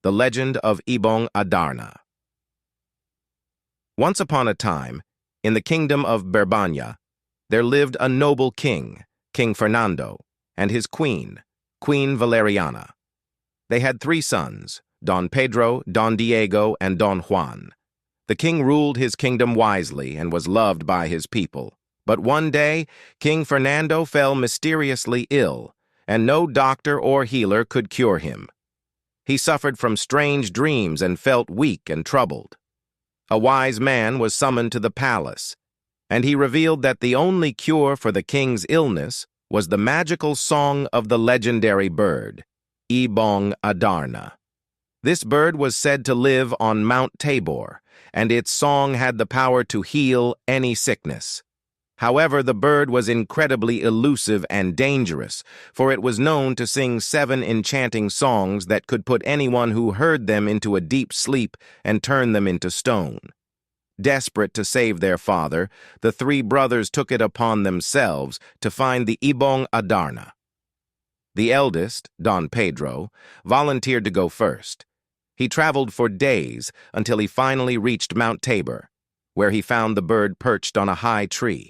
The Legend of Ibong Adarna. Once upon a time, in the Kingdom of Berbanya, there lived a noble king, King Fernando, and his queen, Queen Valeriana. They had 3 sons, Don Pedro, Don Diego, and Don Juan. The king ruled his kingdom wisely and was loved by his people. But one day, King Fernando fell mysteriously ill, and no doctor or healer could cure him. He suffered from strange dreams and felt weak and troubled. A wise man was summoned to the palace, and he revealed that the only cure for the king's illness was the magical song of the legendary bird, Ibong Adarna. This bird was said to live on Mount Tabor, and its song had the power to heal any sickness. However, the bird was incredibly elusive and dangerous, for it was known to sing 7 enchanting songs that could put anyone who heard them into a deep sleep and turn them into stone. Desperate to save their father, the 3 brothers took it upon themselves to find the Ibong Adarna. The eldest, Don Pedro, volunteered to go first. He traveled for days until he finally reached Mount Tabor, where he found the bird perched on a high tree.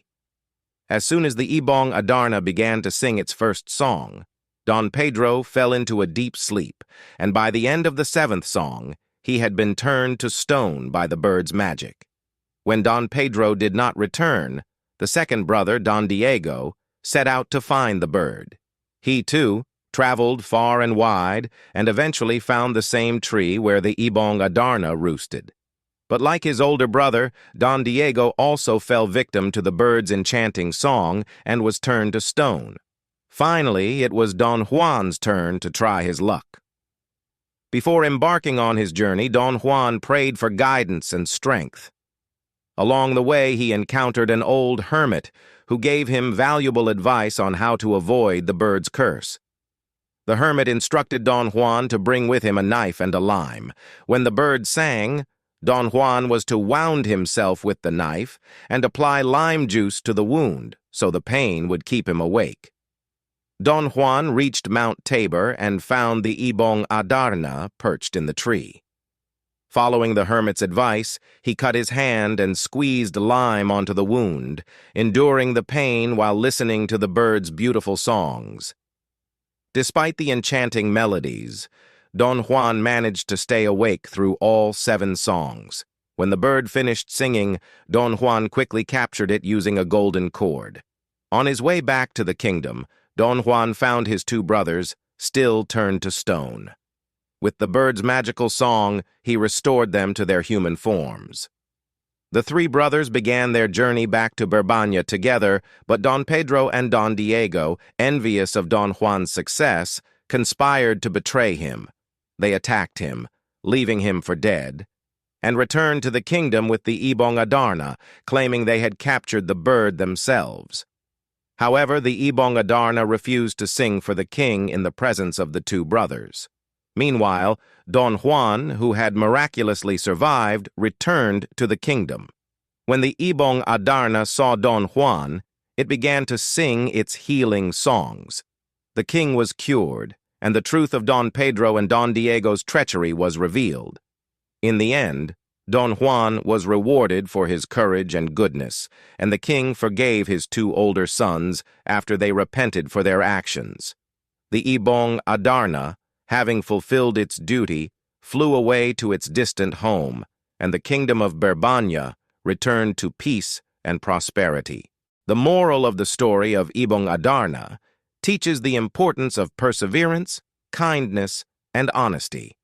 As soon as the Ibong Adarna began to sing its first song, Don Pedro fell into a deep sleep, and by the end of the 7th song, he had been turned to stone by the bird's magic. When Don Pedro did not return, the second brother, Don Diego, set out to find the bird. He, too, traveled far and wide and eventually found the same tree where the Ibong Adarna roosted. But like his older brother, Don Diego also fell victim to the bird's enchanting song and was turned to stone. Finally, it was Don Juan's turn to try his luck. Before embarking on his journey, Don Juan prayed for guidance and strength. Along the way, he encountered an old hermit who gave him valuable advice on how to avoid the bird's curse. The hermit instructed Don Juan to bring with him a knife and a lime. When the bird sang, Don Juan was to wound himself with the knife and apply lime juice to the wound so the pain would keep him awake. Don Juan reached Mount Tabor and found the Ibong Adarna perched in the tree. Following the hermit's advice, he cut his hand and squeezed lime onto the wound, enduring the pain while listening to the bird's beautiful songs. Despite the enchanting melodies, Don Juan managed to stay awake through all 7 songs. When the bird finished singing, Don Juan quickly captured it using a golden cord. On his way back to the kingdom, Don Juan found his 2 brothers, still turned to stone. With the bird's magical song, he restored them to their human forms. The 3 brothers began their journey back to Berbanya together, but Don Pedro and Don Diego, envious of Don Juan's success, conspired to betray him. They attacked him, leaving him for dead, and returned to the kingdom with the Ibong Adarna, claiming they had captured the bird themselves. However, the Ibong Adarna refused to sing for the king in the presence of the 2 brothers. Meanwhile, Don Juan, who had miraculously survived, returned to the kingdom. When the Ibong Adarna saw Don Juan, it began to sing its healing songs. The king was cured, and the truth of Don Pedro and Don Diego's treachery was revealed. In the end, Don Juan was rewarded for his courage and goodness, and the king forgave his 2 older sons after they repented for their actions. The Ibong Adarna, having fulfilled its duty, flew away to its distant home, and the Kingdom of Berbanya returned to peace and prosperity. The moral of the story of Ibong Adarna teaches the importance of perseverance, kindness, and honesty.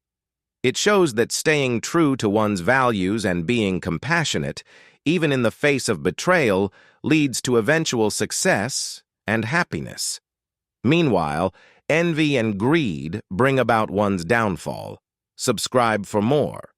It shows that staying true to one's values and being compassionate, even in the face of betrayal, leads to eventual success and happiness. Meanwhile, envy and greed bring about one's downfall. Subscribe for more.